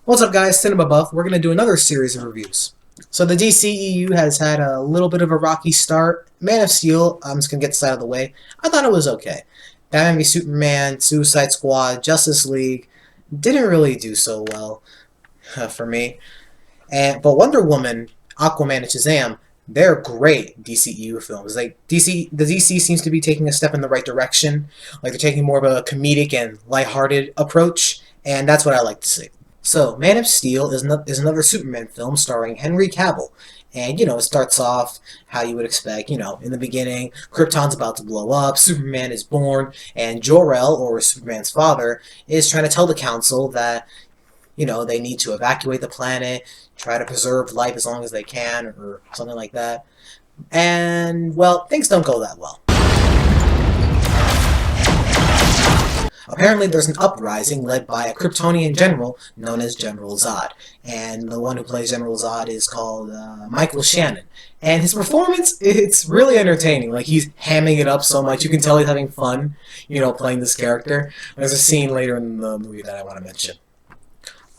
What's up guys, Cinema Buff. We're going to do another series of reviews. So the DCEU has had a little bit of a rocky start. Man of Steel, I'm just going to get this out of the way. I thought it was okay. Batman v Superman, Suicide Squad, Justice League didn't really do so well for me. But Wonder Woman, Aquaman, and Shazam, they're great DCEU films. The DC seems to be taking a step in the right direction. Like they're taking more of a comedic and lighthearted approach, and that's what I like to see. So, Man of Steel is another Superman film starring Henry Cavill. And, it starts off how you would expect. In the beginning, Krypton's about to blow up, Superman is born, and Jor-El, or Superman's father, is trying to tell the council that, they need to evacuate the planet, try to preserve life as long as they can, or something like that. And, well, things don't go that well. Apparently there's an uprising led by a Kryptonian general known as General Zod. And the one who plays General Zod is called Michael Shannon. And his performance, it's really entertaining. Like, he's hamming it up so much. You can tell he's having fun, playing this character. There's a scene later in the movie that I want to mention.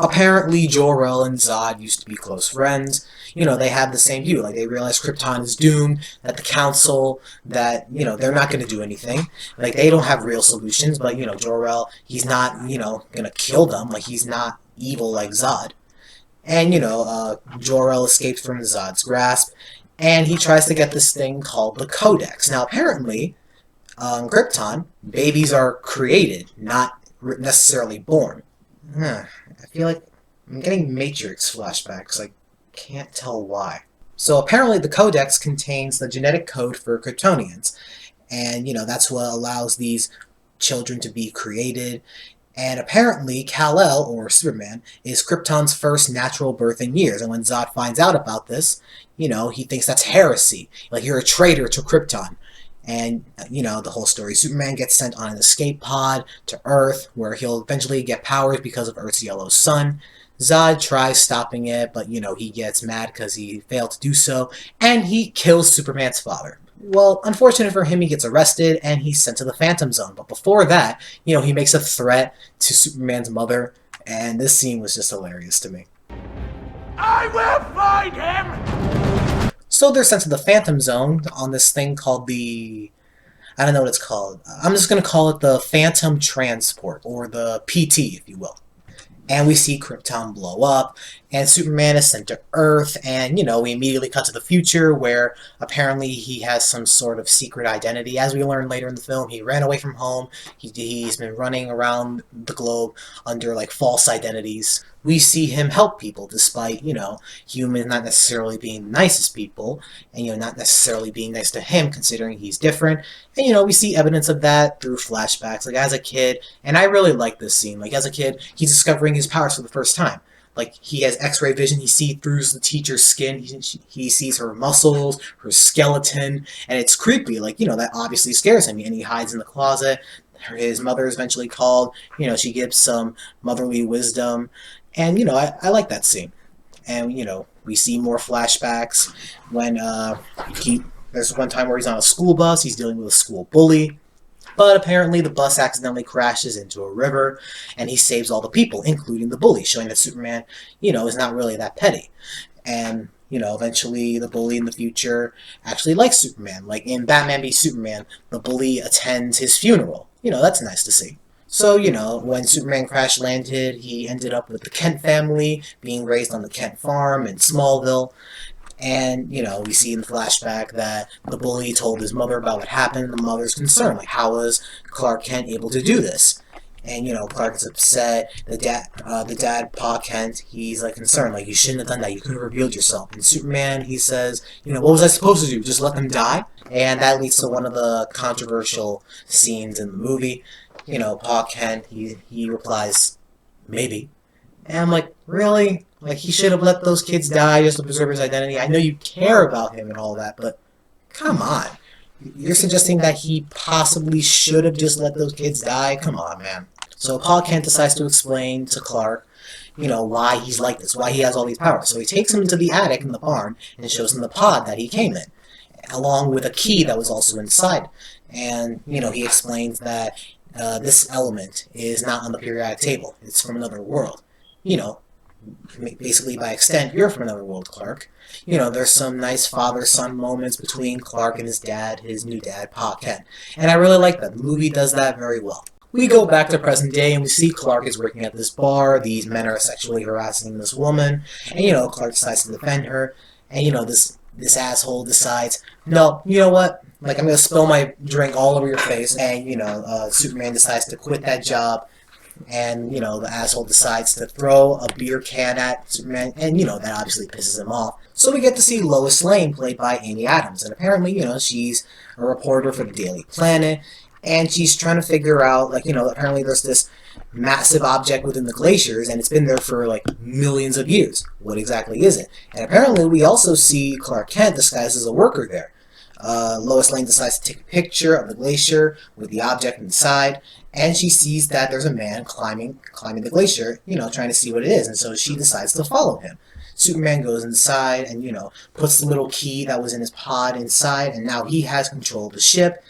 Apparently, Jor-El and Zod used to be close friends. They have the same view. Like, they realize Krypton is doomed, that the council, that, they're not going to do anything. Like, they don't have real solutions, but, Jor-El, he's not, going to kill them. Like, he's not evil like Zod. And, Jor-El escapes from Zod's grasp, and he tries to get this thing called the Codex. Now, apparently, on Krypton, babies are created, not necessarily born. I feel like I'm getting Matrix flashbacks. I can't tell why. So apparently the Codex contains the genetic code for Kryptonians. And, that's what allows these children to be created. And apparently Kal-El, or Superman, is Krypton's first natural birth in years. And when Zod finds out about this, he thinks that's heresy. Like, you're a traitor to Krypton. And, the whole story. Superman gets sent on an escape pod to Earth, where he'll eventually get powers because of Earth's yellow sun. Zod tries stopping it, but, he gets mad because he failed to do so, and he kills Superman's father. Well, unfortunate for him, he gets arrested, and he's sent to the Phantom Zone. But before that, he makes a threat to Superman's mother, and this scene was just hilarious to me. I will find him! So they're sent to the Phantom Zone on this thing called the... I don't know what it's called. I'm just going to call it the Phantom Transport, or the PT, if you will. And we see Krypton blow up, and Superman is sent to Earth, and, we immediately cut to the future, where apparently he has some sort of secret identity. As we learn later in the film, he ran away from home, he's been running around the globe under, like, false identities. We see him help people, despite, humans not necessarily being the nicest people, and, not necessarily being nice to him, considering he's different. And, we see evidence of that through flashbacks, like, as a kid, and I really like this scene. Like, as a kid, he's discovering his powers for the first time. Like, he has X-ray vision, he sees through the teacher's skin, he sees her muscles, her skeleton, and it's creepy. Like, that obviously scares him, and he hides in the closet. His mother is eventually called, she gives some motherly wisdom, and, I like that scene. And, we see more flashbacks when, there's one time where he's on a school bus, he's dealing with a school bully, but apparently the bus accidentally crashes into a river, and he saves all the people, including the bully, showing that Superman, is not really that petty. And, eventually the bully in the future actually likes Superman. Like, in Batman v Superman, the bully attends his funeral. That's nice to see. So, when Superman crash landed, he ended up with the Kent family, being raised on the Kent farm in Smallville. And, we see in the flashback that the bully told his mother about what happened. The mother's concerned, like, how was Clark Kent able to do this? And, Clark is upset. The dad, Pa Kent, he's, like, concerned. Like, you shouldn't have done that. You could have revealed yourself. And Superman, he says, what was I supposed to do? Just let them die? And that leads to one of the controversial scenes in the movie. Pa Kent, he replies, maybe. And I'm like, really? Like, he should have let those kids die just to preserve his identity. I know you care about him and all that, but come on. You're suggesting that he possibly should have just let those kids die? Come on, man. So Pa Kent decides to explain to Clark, why he's like this, why he has all these powers. So he takes him into the attic in the barn and shows him the pod that he came in, along with a key that was also inside. And, he explains that this element is not on the periodic table. It's from another world. basically by extent, you're from another world, Clark. There's some nice father-son moments between Clark and his dad, his new dad, Pa Kent. And I really like that. The movie does that very well. We go back to present day and we see Clark is working at this bar. These men are sexually harassing this woman. And, Clark decides to defend her. And, this asshole decides, no, you know what? Like, I'm going to spill my drink all over your face. And, Superman decides to quit that job. And, the asshole decides to throw a beer can at Superman, and, that obviously pisses him off. So we get to see Lois Lane, played by Amy Adams, and apparently, she's a reporter for the Daily Planet, and she's trying to figure out, apparently there's this massive object within the glaciers, and it's been there for, millions of years. What exactly is it? And apparently we also see Clark Kent disguised as a worker there. Lois Lane decides to take a picture of the glacier with the object inside, and she sees that there's a man climbing the glacier, trying to see what it is, and so she decides to follow him. Superman goes inside and, puts the little key that was in his pod inside, and now he has control of the ship,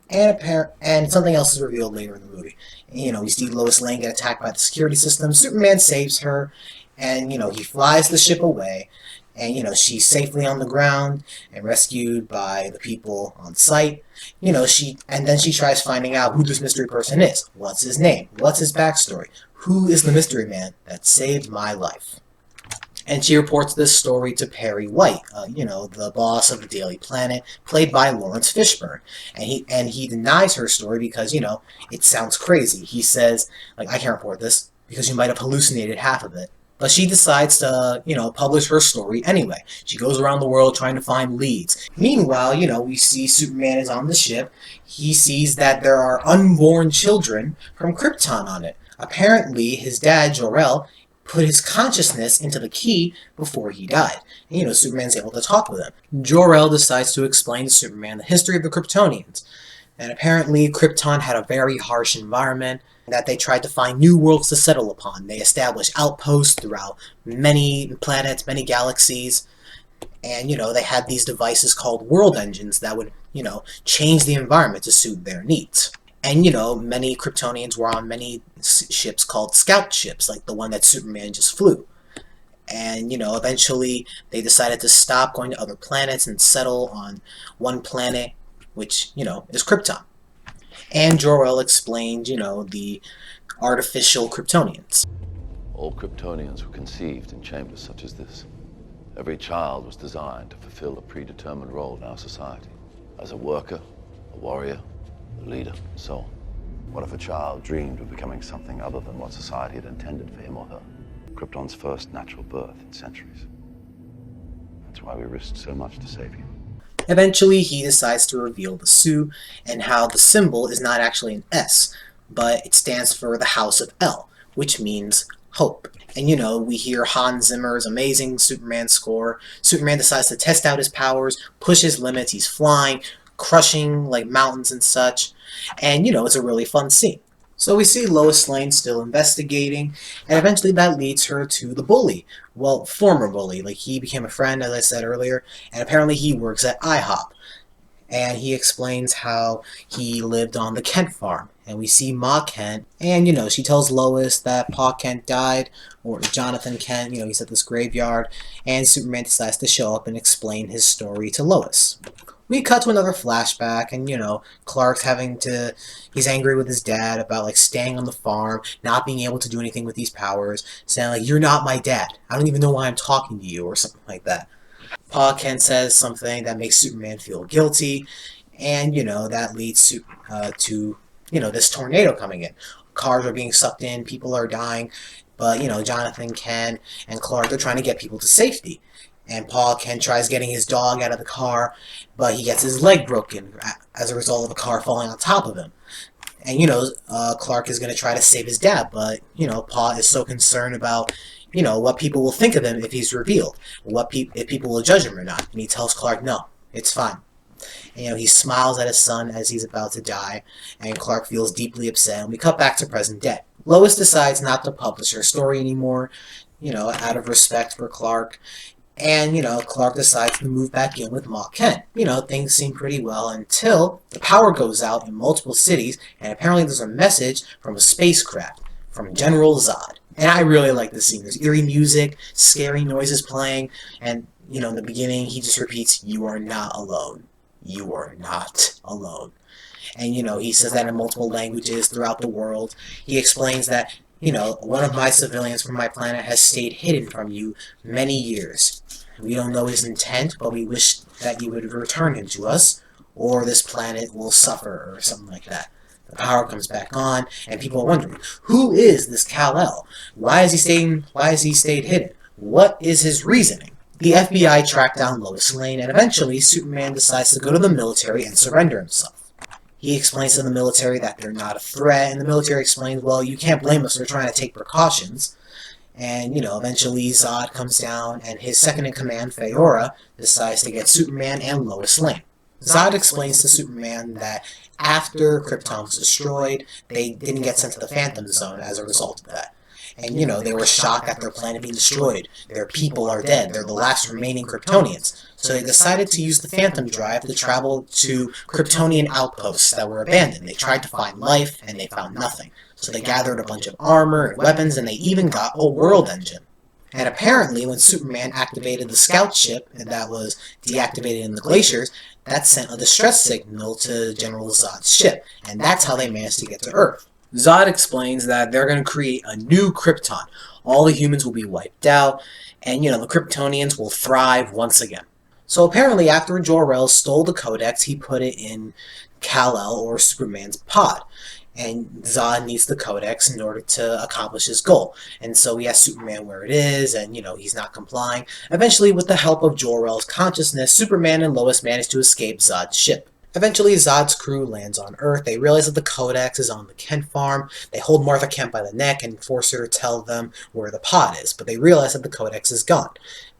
and something else is revealed later in the movie. We see Lois Lane get attacked by the security system. Superman saves her, and, he flies the ship away, and, she's safely on the ground and rescued by the people on site. And then she tries finding out who this mystery person is. What's his name? What's his backstory? Who is the mystery man that saved my life? And she reports this story to Perry White, the boss of the Daily Planet, played by Lawrence Fishburne. And he denies her story because, it sounds crazy. He says, I can't report this because you might have hallucinated half of it. But she decides to, publish her story anyway. She goes around the world trying to find leads. Meanwhile, we see Superman is on the ship. He sees that there are unborn children from Krypton on it. Apparently, his dad, Jor-El, put his consciousness into the key before he died. And, Superman's able to talk with him. Jor-El decides to explain to Superman the history of the Kryptonians. And apparently, Krypton had a very harsh environment that they tried to find new worlds to settle upon. They established outposts throughout many planets, many galaxies, and, they had these devices called world engines that would, change the environment to suit their needs. And, many Kryptonians were on many ships called scout ships, like the one that Superman just flew. And, eventually they decided to stop going to other planets and settle on one planet, which, is Krypton. And Jor-El explained, the artificial Kryptonians. All Kryptonians were conceived in chambers such as this. Every child was designed to fulfill a predetermined role in our society. As a worker, a warrior, a leader, and so on. What if a child dreamed of becoming something other than what society had intended for him or her? Krypton's first natural birth in centuries. That's why we risked so much to save you. Eventually, he decides to reveal the suit and how the symbol is not actually an S, but it stands for the House of El, which means hope. And, we hear Hans Zimmer's amazing Superman score. Superman decides to test out his powers, push his limits. He's flying, crushing, mountains and such. And, it's a really fun scene. So we see Lois Lane still investigating, and eventually that leads her to the bully. Well, former bully. He became a friend, as I said earlier, and apparently he works at IHOP. And he explains how he lived on the Kent farm. And we see Ma Kent, and, she tells Lois that Pa Kent died, or Jonathan Kent, he's at this graveyard, and Superman decides to show up and explain his story to Lois. We cut to another flashback, and, Clark's he's angry with his dad about, staying on the farm, not being able to do anything with these powers, saying, you're not my dad. I don't even know why I'm talking to you, or something like that. Pa Kent says something that makes Superman feel guilty, and, that leads to this tornado coming in. Cars are being sucked in, people are dying, but, Jonathan Kent and Clark, they're trying to get people to safety. And Pa Kent tries getting his dog out of the car, but he gets his leg broken as a result of a car falling on top of him. And, Clark is going to try to save his dad, but, Pa is so concerned about, what people will think of him if he's revealed, if people will judge him or not. And he tells Clark, no, it's fine. And, he smiles at his son as he's about to die, and Clark feels deeply upset, and we cut back to present day. Lois decides not to publish her story anymore, out of respect for Clark. And, Clark decides to move back in with Ma Kent. Things seem pretty well until the power goes out in multiple cities, and apparently there's a message from a spacecraft, from General Zod. And I really like this scene. There's eerie music, scary noises playing, and, in the beginning, he just repeats, "You are not alone. You are not alone." And, he says that in multiple languages throughout the world. He explains that, one of my civilians from my planet has stayed hidden from you many years. We don't know his intent, but we wish that you would return him to us, or this planet will suffer, or something like that. The power comes back on, and people are wondering, who is this Kal-El? Why has he stayed hidden? What is his reasoning? The FBI tracked down Lois Lane, and eventually Superman decides to go to the military and surrender himself. He explains to the military that they're not a threat, and the military explains, well, you can't blame us for trying to take precautions. And, eventually Zod comes down, and his second-in-command, Feora, decides to get Superman and Lois Lane. Zod explains to Superman that after Krypton was destroyed, they didn't get sent to the Phantom Zone as a result of that. And, they were shocked at their planet being destroyed. Their people are dead. They're the last remaining Kryptonians. So they decided to use the Phantom Drive to travel to Kryptonian outposts that were abandoned. They tried to find life, and they found nothing. So they gathered a bunch of armor and weapons, and they even got a world engine. And apparently, when Superman activated the scout ship, and that was deactivated in the glaciers, that sent a distress signal to General Zod's ship. And that's how they managed to get to Earth. Zod explains that they're going to create a new Krypton. All the humans will be wiped out, and, the Kryptonians will thrive once again. So apparently, after Jor-El stole the Codex, he put it in Kal-El, or Superman's pod. And Zod needs the Codex in order to accomplish his goal. And so he asks Superman where it is, and, he's not complying. Eventually, with the help of Jor-El's consciousness, Superman and Lois manage to escape Zod's ship. Eventually, Zod's crew lands on Earth. They realize that the Codex is on the Kent farm. They hold Martha Kent by the neck and force her to tell them where the pod is. But they realize that the Codex is gone.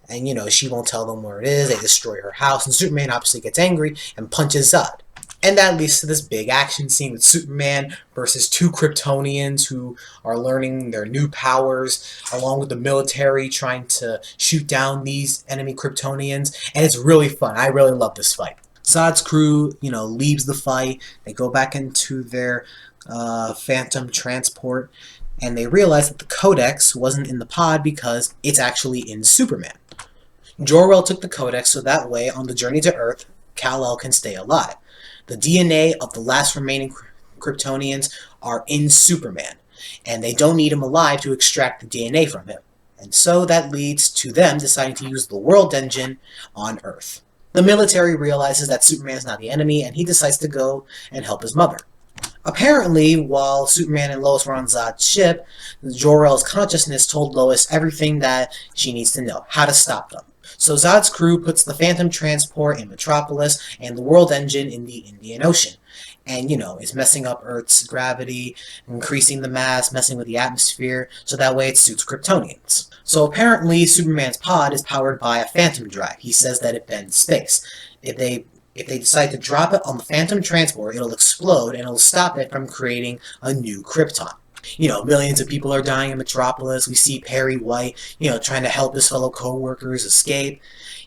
And, she won't tell them where it is. They destroy her house. And Superman obviously gets angry and punches Zod. And that leads to this big action scene with Superman versus two Kryptonians who are learning their new powers, along with the military trying to shoot down these enemy Kryptonians. And it's really fun. I really love this fight. Zod's crew, leaves the fight. They go back into their Phantom transport, and they realize that the Codex wasn't in the pod because it's actually in Superman. Jor-El took the Codex so that way, on the journey to Earth, Kal-El can stay alive. The DNA of the last remaining Kryptonians are in Superman, and they don't need him alive to extract the DNA from him. And so that leads to them deciding to use the World Engine on Earth. The military realizes that Superman is not the enemy, and he decides to go and help his mother. Apparently, while Superman and Lois were on Zod's ship, Jor-El's consciousness told Lois everything that she needs to know, how to stop them. So Zod's crew puts the Phantom transport in Metropolis and the World Engine in the Indian Ocean. And, it's messing up Earth's gravity, increasing the mass, messing with the atmosphere, so that way it suits Kryptonians. So apparently, Superman's pod is powered by a Phantom Drive. He says that it bends space. If they decide to drop it on the Phantom transport, it'll explode and it'll stop it from creating a new Krypton. Millions of people are dying in Metropolis. We see Perry White, trying to help his fellow co-workers escape.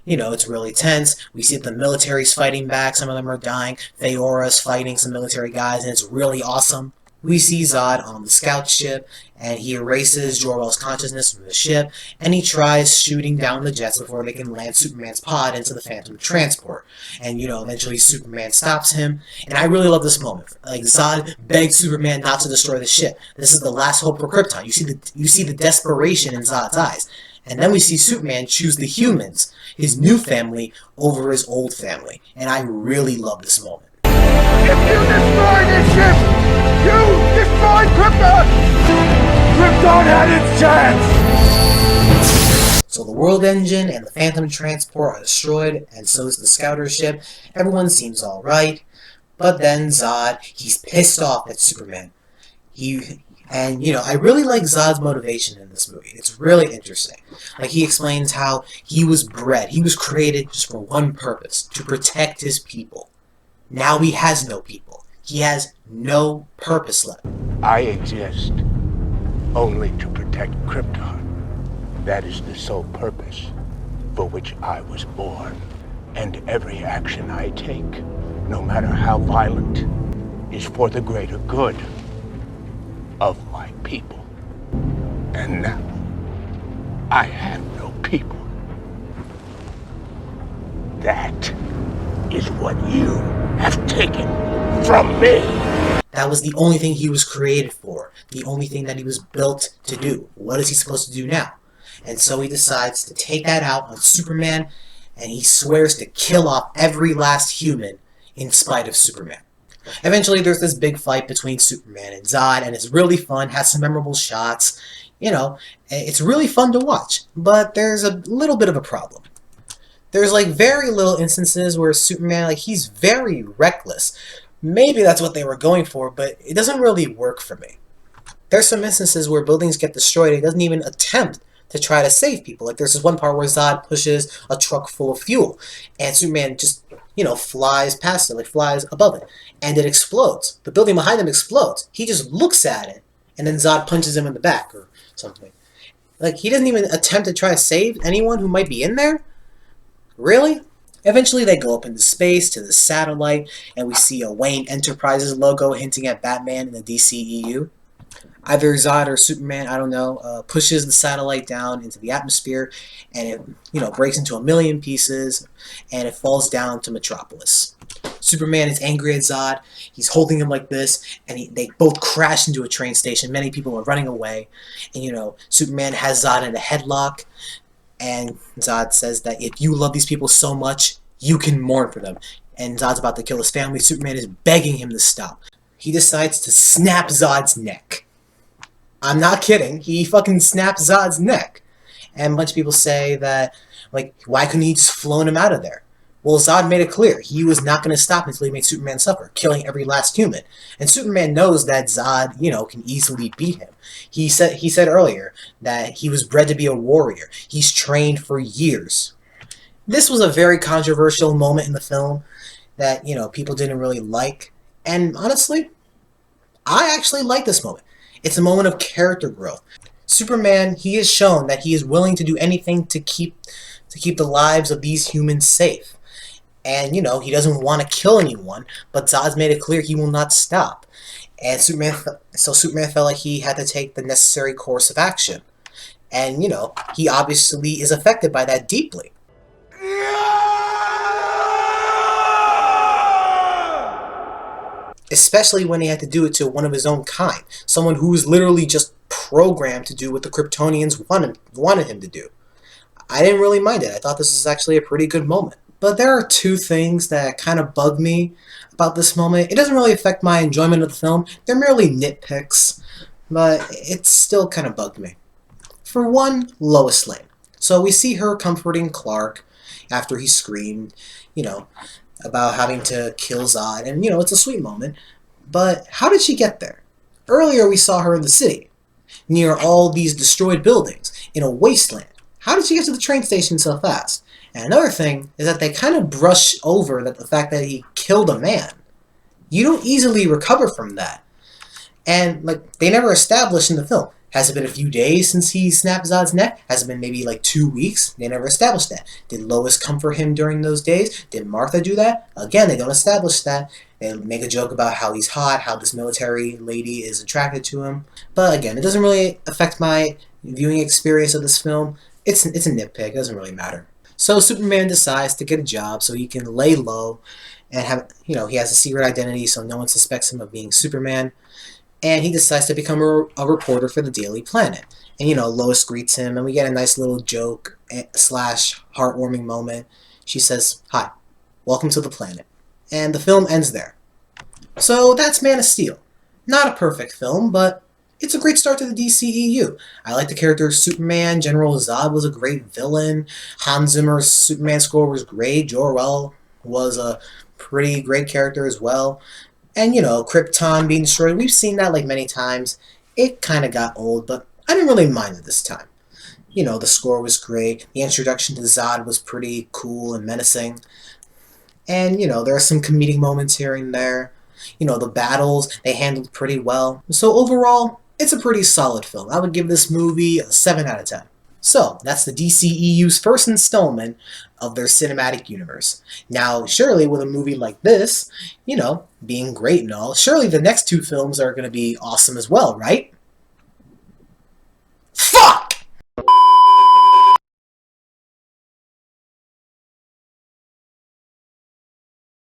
It's really tense. We see that the military's fighting back. Some of them are dying. Feora's fighting some military guys, and it's really awesome. We see Zod on the scout ship, and he erases Jor-El's consciousness from the ship, and he tries shooting down the jets before they can land Superman's pod into the Phantom transport. And, eventually Superman stops him, and I really love this moment. Like, Zod begs Superman not to destroy the ship. This is the last hope for Krypton. You see the desperation in Zod's eyes. And then we see Superman choose the humans, his new family, over his old family. And I really love this moment. If you destroy this ship, you destroy Krypton! Krypton had its chance! So the World Engine and the Phantom transport are destroyed, and so is the scouter ship. Everyone seems alright. But then Zod, he's pissed off at Superman. I really like Zod's motivation in this movie. It's really interesting. Like, he explains how he was bred. He was created just for one purpose, to protect his people. Now he has no people. He has no purpose left. I exist only to protect Krypton. That is the sole purpose for which I was born. And every action I take, no matter how violent, is for the greater good of my people. And now, I have no people. That is what you have taken from me. That was the only thing he was created for. The only thing that he was built to do. What is he supposed to do now? And so he decides to take that out on Superman, and he swears to kill off every last human in spite of Superman. Eventually, there's this big fight between Superman and Zod, and it's really fun, has some memorable shots. You know, it's really fun to watch, but there's a little bit of a problem. There's like very little instances where Superman, like, he's very reckless. Maybe that's what they were going for, but it doesn't really work for me. There's some instances where buildings get destroyed and he doesn't even attempt to try to save people. Like there's this one part where Zod pushes a truck full of fuel and Superman just, flies past it, like flies above it. And it explodes. The building behind him explodes. He just looks at it and then Zod punches him in the back or something. Like he doesn't even attempt to try to save anyone who might be in there? Really? Eventually they go up into space to the satellite and we see a Wayne Enterprises logo hinting at Batman in the DCEU. Either Zod or Superman, I don't know, pushes the satellite down into the atmosphere and it, breaks into a million pieces and it falls down to Metropolis. Superman is angry at Zod. He's holding him like this and they both crash into a train station. Many people are running away and, Superman has Zod in a headlock and Zod says that if you love these people so much, you can mourn for them. And Zod's about to kill his family. Superman is begging him to stop. He decides to snap Zod's neck. I'm not kidding. He fucking snaps Zod's neck. And a bunch of people say that, like, why couldn't he just flown him out of there? Well, Zod made it clear he was not going to stop until he made Superman suffer, killing every last human. And Superman knows that Zod, can easily beat him. He said earlier that he was bred to be a warrior. He's trained for years. This was a very controversial moment in the film that, people didn't really like. And honestly, I actually like this moment. It's a moment of character growth. Superman, he has shown that he is willing to do anything to keep the lives of these humans safe. And, he doesn't want to kill anyone, but Zod's made it clear he will not stop. And Superman felt like he had to take the necessary course of action. And, he obviously is affected by that deeply. Especially when he had to do it to one of his own kind. Someone who was literally just programmed to do what the Kryptonians wanted him to do. I didn't really mind it. I thought this was actually a pretty good moment. But there are two things that kind of bug me about this moment. It doesn't really affect my enjoyment of the film. They're merely nitpicks. But it still kind of bugged me. For one, Lois Lane. So we see her comforting Clark after he screamed, about having to kill Zod, and it's a sweet moment. But how did she get there? Earlier we saw her in the city, near all these destroyed buildings, in a wasteland. How did she get to the train station so fast? And another thing is that they kind of brush over the fact that he killed a man. You don't easily recover from that. And they never established in the film. Has it been a few days since he snapped Zod's neck? Has it been maybe 2 weeks? They never established that. Did Lois comfort him during those days? Did Martha do that? Again, they don't establish that. They make a joke about how he's hot, how this military lady is attracted to him. But again, it doesn't really affect my viewing experience of this film. It's a nitpick. It doesn't really matter. So Superman decides to get a job so he can lay low and have, he has a secret identity so no one suspects him of being Superman. And he decides to become a reporter for the Daily Planet. And, Lois greets him, and we get a nice little joke / heartwarming moment. She says, "Hi, welcome to the planet." And the film ends there. So that's Man of Steel. Not a perfect film, but it's a great start to the DCEU. I like the character of Superman. General Zod was a great villain. Hans Zimmer's Superman score was great. Jor-El was a pretty great character as well. And, Krypton being destroyed, we've seen that many times. It kind of got old, but I didn't really mind it this time. The score was great. The introduction to Zod was pretty cool and menacing. And, there are some comedic moments here and there. The battles, they handled pretty well. So overall, it's a pretty solid film. I would give this movie a 7 out of 10. So, that's the DCEU's first installment of their cinematic universe. Now, surely with a movie like this, being great and all, surely the next 2 films are going to be awesome as well, right?